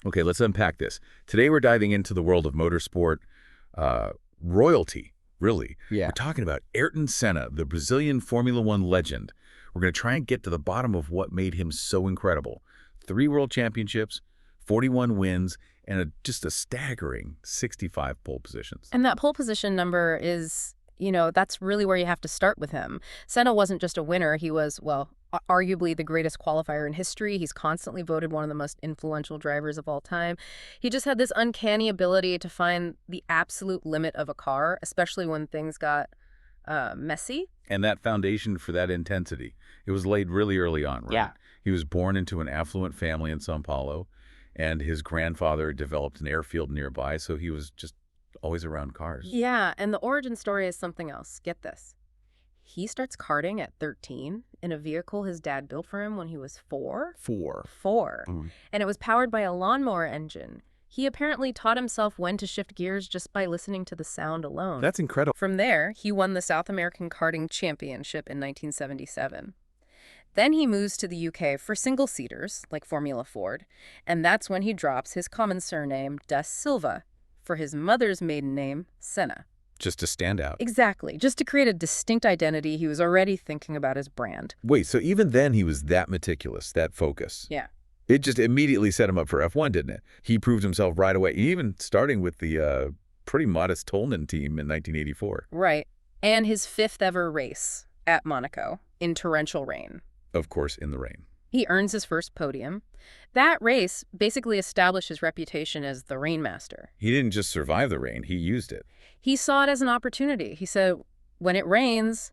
Okay, let's unpack this. Today we're diving into the world of motorsport, royalty, really. Yeah. We're talking about Ayrton Senna, the Brazilian Formula One legend. We're going to try and get to the bottom of what made him so incredible. 3 world championships, 41 wins, and just a staggering 65 pole positions. And that pole position number is, that's really where you have to start with him. Senna wasn't just a winner. He was, well, arguably the greatest qualifier in history. He's constantly voted one of the most influential drivers of all time. He just had this uncanny ability to find the absolute limit of a car, especially when things got messy. And that foundation for that intensity, it was laid really early on, right? Yeah. He was born into an affluent family in São Paulo, and his grandfather developed an airfield nearby, so he was just always around cars. Yeah, and the origin story is something else. Get this. He starts karting at 13 in a vehicle his dad built for him when he was 4. 4. 4. Mm. And it was powered by a lawnmower engine. He apparently taught himself when to shift gears just by listening to the sound alone. That's incredible. From there, he won the South American Karting Championship in 1977. Then he moves to the UK for single-seaters, like Formula Ford, and that's when he drops his common surname, Da Silva, for his mother's maiden name, Senna. Just to stand out. Exactly. Just to create a distinct identity, he was already thinking about his brand. Wait, so even then he was that meticulous, that focused. Yeah. It just immediately set him up for F1, didn't it? He proved himself right away, even starting with the pretty modest Toleman team in 1984. Right. And his 5th ever race at Monaco in torrential rain. Of course, in the rain. He earns his first podium. That race basically established his reputation as the Rainmaster. He didn't just survive the rain, he used it. He saw it as an opportunity. He said, when it rains,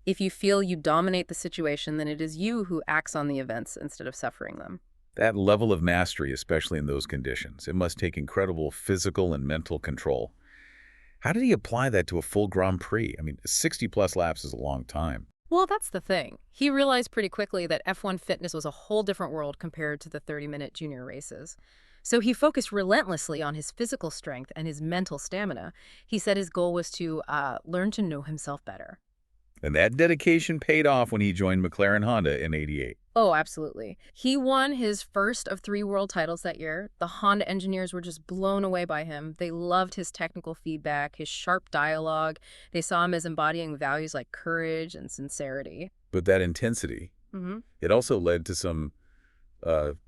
if you feel you dominate the situation, then it is you who acts on the events instead of suffering them. That level of mastery, especially in those conditions, it must take incredible physical and mental control. How did he apply that to a full Grand Prix? I mean, 60-plus laps is a long time. Well, that's the thing. He realized pretty quickly that F1 fitness was a whole different world compared to the 30-minute junior races. So he focused relentlessly on his physical strength and his mental stamina. He said his goal was to learn to know himself better. And that dedication paid off when he joined McLaren Honda in '88. Oh, absolutely. He won his first of 3 world titles that year. The Honda engineers were just blown away by him. They loved his technical feedback, his sharp dialogue. They saw him as embodying values like courage and sincerity. But that intensity, it also led to some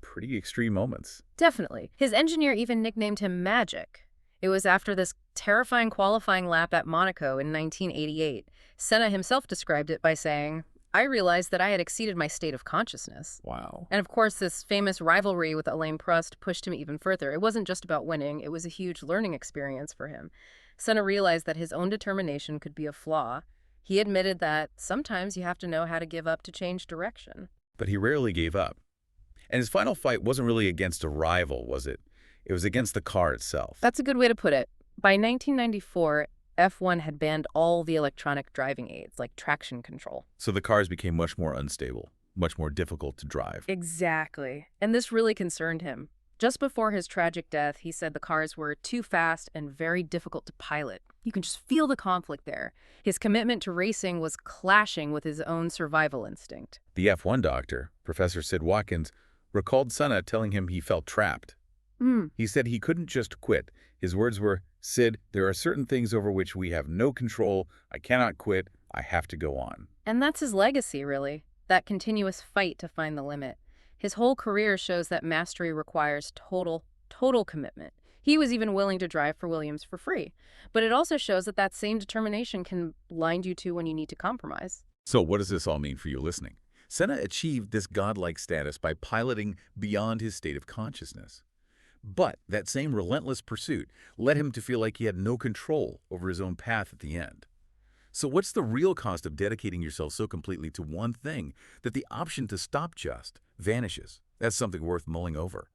pretty extreme moments. Definitely. His engineer even nicknamed him Magic. It was after this terrifying qualifying lap at Monaco in 1988. Senna himself described it by saying, I realized that I had exceeded my state of consciousness. Wow. And of course, this famous rivalry with Alain Prost pushed him even further. It wasn't just about winning, it was a huge learning experience for him. Senna realized that his own determination could be a flaw. He admitted that sometimes you have to know how to give up to change direction. But he rarely gave up. And his final fight wasn't really against a rival, was it? It was against the car itself. That's a good way to put it. By 1994, F1 had banned all the electronic driving aids, like traction control. So the cars became much more unstable, much more difficult to drive. Exactly. And this really concerned him. Just before his tragic death, he said the cars were too fast and very difficult to pilot. You can just feel the conflict there. His commitment to racing was clashing with his own survival instinct. The F1 doctor, Professor Sid Watkins, recalled Senna telling him he felt trapped. He said he couldn't just quit. His words were, Sid, there are certain things over which we have no control. I cannot quit. I have to go on. And that's his legacy, really. That continuous fight to find the limit. His whole career shows that mastery requires total commitment. He was even willing to drive for Williams for free. But it also shows that that same determination can blind you to when you need to compromise. So what does this all mean for you listening? Senna achieved this godlike status by piloting beyond his state of consciousness. But that same relentless pursuit led him to feel like he had no control over his own path at the end. So what's the real cost of dedicating yourself so completely to one thing that the option to stop just vanishes? That's something worth mulling over.